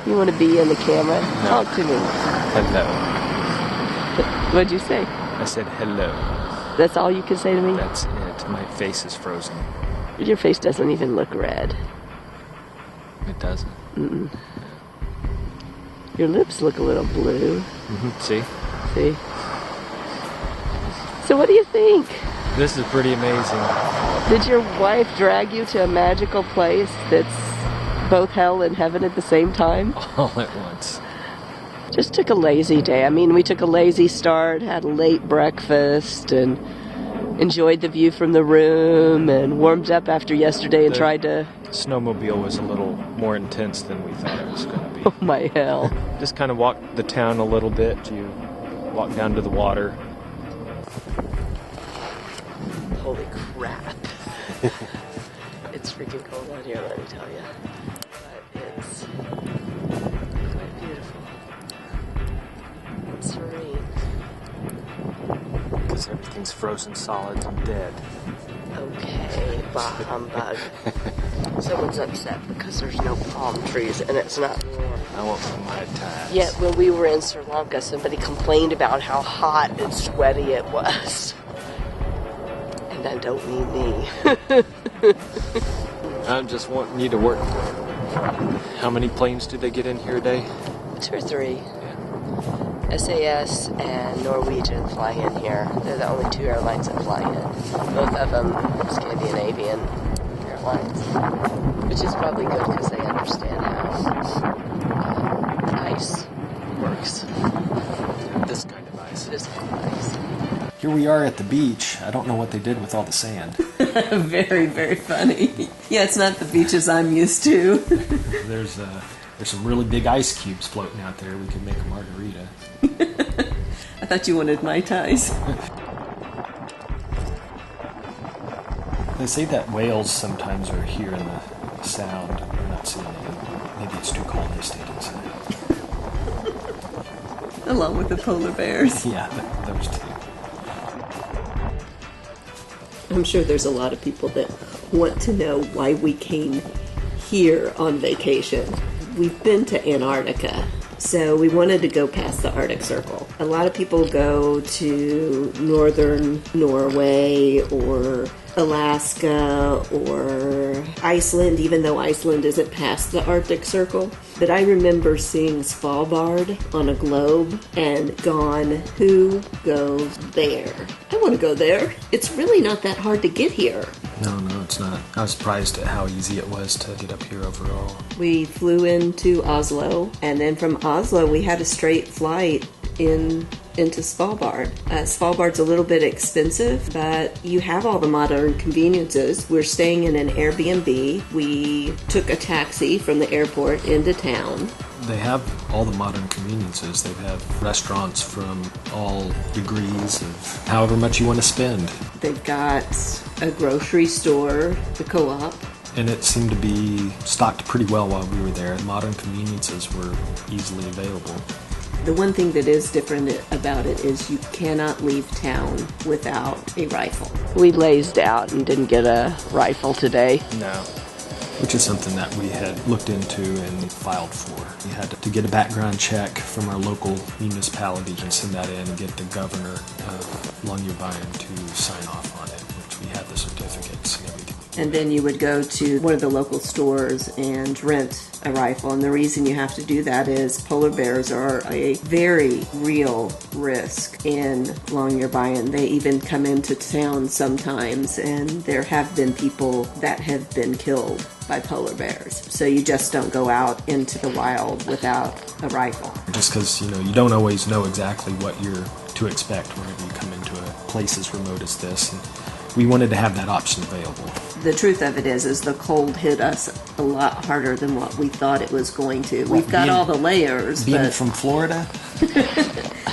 You want to be in the camera? No. Talk to me. Hello. What'd you say? I said hello. That's all you can say to me? That's it. My face is frozen. Your face doesn't even look red. It doesn't. Mm-mm. Your lips look a little blue. Mm-hmm. See? See? So what do you think? This is pretty amazing. Did your wife drag you to a magical place that's both hell and heaven at the same time? All at once. Just took a lazy day. I mean, we took a lazy start, had a late breakfast, and enjoyed the view from the room, and warmed up after yesterday and tried to... Snowmobile was a little more intense than we thought it was going to be. Oh my hell. Just kind of walked the town a little bit. You walk down to the water. Holy crap. It's freaking cold out here, let me tell you. But it's quite beautiful. It's serene. Because everything's frozen solid and dead. Okay, bah humbug. Someone's upset because there's no palm trees and it's not warm. I want some Mai Tais. Yet when we were in Sri Lanka, somebody complained about how hot and sweaty it was. And I don't mean me. I'm just wanting you to work. How many planes do they get in here a day? 2 or 3. Yeah. SAS and Norwegian fly in here. They're the only 2 airlines that fly in. Both of them Scandinavian airlines. Which is probably good because they understand how ice works. This kind of ice. This kind of ice. Here we are at the beach. I don't know what they did with all the sand. Very, very funny. Yeah, it's not the beaches I'm used to. There's some really big ice cubes floating out there. We could make a margarita. I thought you wanted Mai Tais. They say that whales sometimes are here in the sound. We're not seeing it. Maybe it's too cold to stay inside. Along with the polar bears. Yeah, those two. I'm sure there's a lot of people that want to know why we came here on vacation. We've been to Antarctica, so we wanted to go past the Arctic Circle. A lot of people go to northern Norway or Alaska or Iceland, even though Iceland isn't past the Arctic Circle. But I remember seeing Svalbard on a globe and gone, who goes there? I want to go there. It's really not that hard to get here. No, it's not. I was surprised at how easy it was to get up here overall. We flew into Oslo, and then from Oslo we had a straight flight into Svalbard. Svalbard's a little bit expensive, but you have all the modern conveniences. We're staying in an Airbnb. We took a taxi from the airport into town. They have all the modern conveniences. They have restaurants from all degrees of however much you want to spend. They've got a grocery store, the co-op. And it seemed to be stocked pretty well while we were there. Modern conveniences were easily available. The one thing that is different about it is you cannot leave town without a rifle. We lazed out and didn't get a rifle today. No. Which is something that we had looked into and filed for. We had to get a background check from our local municipality and send that in and get the governor of Longyearbyen to sign off on it, which we had the certificates and everything. And then you would go to one of the local stores and rent a rifle. And the reason you have to do that is polar bears are a very real risk in Longyearbyen. They even come into town sometimes, and there have been people that have been killed by polar bears. So you just don't go out into the wild without a rifle. Just because, you don't always know exactly what you're to expect whenever you come into a place as remote as this. And we wanted to have that option available. The truth of it is the cold hit us a lot harder than what we thought it was going to. We've got all the layers. Being from Florida,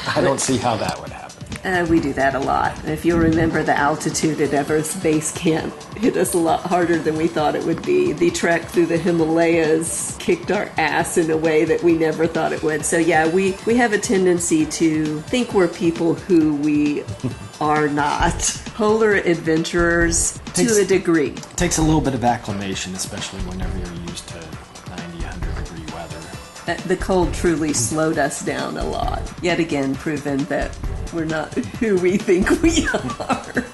I don't see how that would happen. We do that a lot. If you'll remember, the altitude at Everest Base Camp hit us a lot harder than we thought it would be. The trek through the Himalayas kicked our ass in a way that we never thought it would. So yeah, we have a tendency to think we're people who we are not. Polar adventurers to a degree. It takes a little bit of acclimation, especially whenever you're used to 90, 100 degree weather. The cold truly slowed us down a lot. Yet again, proven that we're not who we think we are.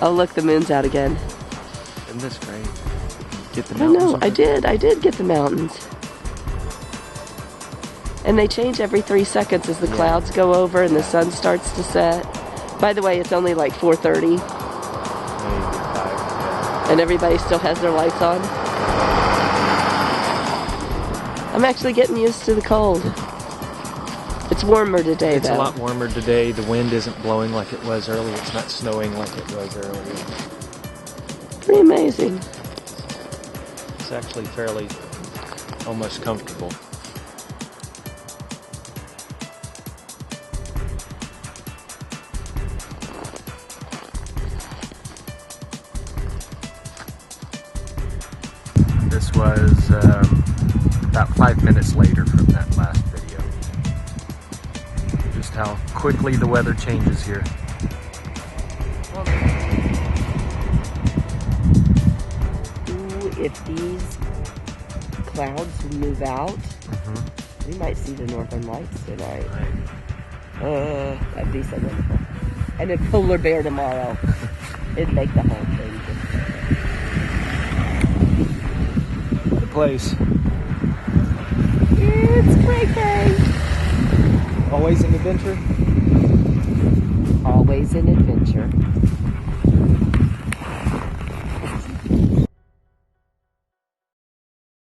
Oh, look, the moon's out again. Isn't this great? Get the I mountains. know, I did get the mountains. And they change every 3 seconds as the clouds go over and the sun starts to set. By the way, it's only like 4:30. Maybe 5. And everybody still has their lights on. I'm actually getting used to the cold. It's warmer today, It's though. a lot warmer today. The wind isn't blowing like it was earlier. It's not snowing like it was earlier. Pretty amazing. It's actually fairly, almost comfortable. This was about 5 minutes later from that last video. Just how quickly the weather changes here. Ooh, if these clouds move out, we might see the northern lights tonight. That'd be so wonderful. And a polar bear tomorrow. It'd make the whole thing just The place. It's cray-cray. Always an adventure. Always an adventure.